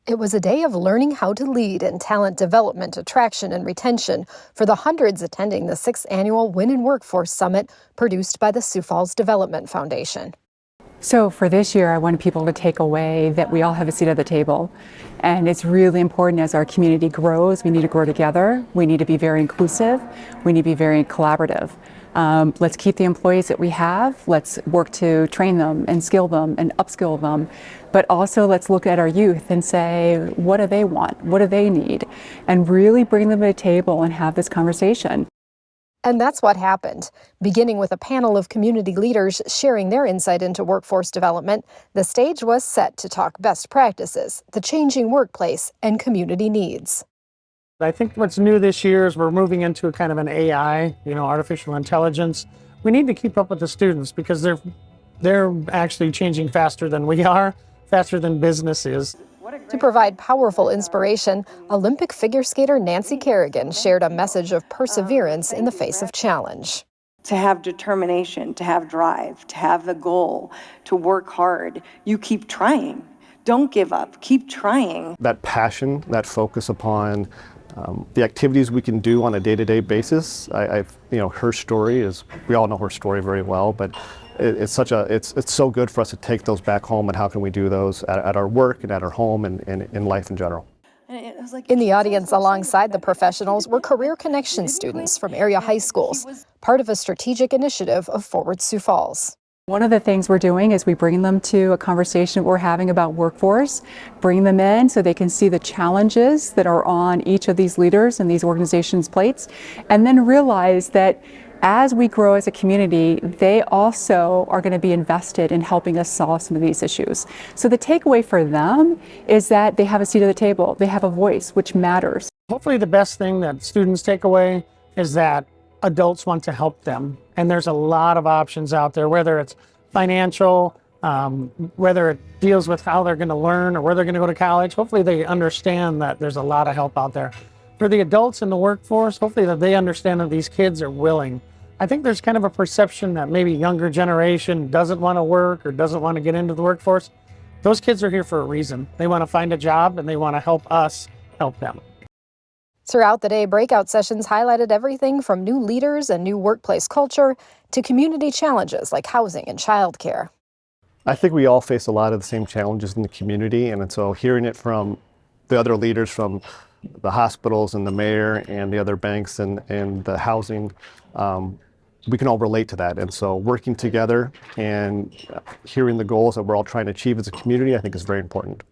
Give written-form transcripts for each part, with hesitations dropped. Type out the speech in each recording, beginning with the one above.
It was a day of learning how to lead in talent development, attraction, and retention for the hundreds attending the 6th annual Women Workforce Summit produced by the Sioux Falls Development Foundation. So for this year, I want people to take away that we all have a seat at the table. And it's really important as our community grows, we need to grow together. We need to be very inclusive. We need to be very collaborative. Let's keep the employees that we have. Let's work to train them and skill them and upskill them. But also let's look at our youth and say, what do they want? What do they need? And really bring them to the table and have this conversation. And that's what happened. Beginning with a panel of community leaders sharing their insight into workforce development, the stage was set to talk best practices, the changing workplace, and community needs. I think what's new this year is we're moving into a kind of an AI, artificial intelligence. We need to keep up with the students because they're actually changing faster than we are, faster than business is. To provide powerful inspiration, Olympic figure skater Nancy Kerrigan shared a message of perseverance in the face of challenge. To have determination, to have drive, to have the goal, to work hard, you keep trying. Don't give up, keep trying. That passion, that focus upon the activities we can do on a day-to-day basis. Her story is, we all know her story very well, but it's so good for us to take those back home, and how can we do those at our work and at our home and in life in general. In the audience alongside the professionals were Career Connection students from area high schools, part of a strategic initiative of Forward Sioux Falls. One of the things we're doing is we bring them to a conversation we're having about workforce, bring them in so they can see the challenges that are on each of these leaders and these organizations' plates, and then realize that as we grow as a community, they also are going to be invested in helping us solve some of these issues. So the takeaway for them is that they have a seat at the table, they have a voice, which matters. Hopefully the best thing that students take away is that adults want to help them. And there's a lot of options out there, whether it's financial, whether it deals with how they're going to learn or where they're going to go to college. Hopefully they understand that there's a lot of help out there. For the adults in the workforce, hopefully that they understand that these kids are willing. I think there's kind of a perception that maybe younger generation doesn't want to work or doesn't want to get into the workforce. Those kids are here for a reason. They want to find a job and they want to help us help them. Throughout the day, breakout sessions highlighted everything from new leaders and new workplace culture to community challenges like housing and childcare. I think we all face a lot of the same challenges in the community, and so hearing it from the other leaders from the hospitals and the mayor and the other banks and the housing, we can all relate to that. And so working together and hearing the goals that we're all trying to achieve as a community, I think is very important.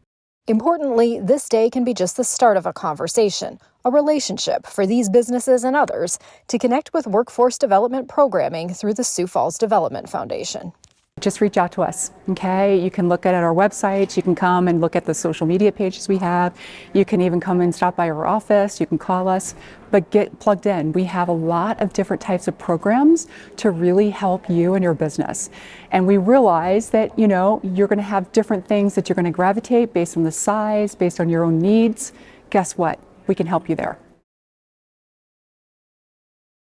Importantly, this day can be just the start of a conversation, a relationship for these businesses and others to connect with workforce development programming through the Sioux Falls Development Foundation. Just reach out to us, okay? You can look at our website, you can come and look at the social media pages we have, you can even come and stop by our office, you can call us, but get plugged in. We have a lot of different types of programs to really help you and your business. And we realize that, you're gonna have different things that you're gonna gravitate based on the size, based on your own needs. Guess what? We can help you there.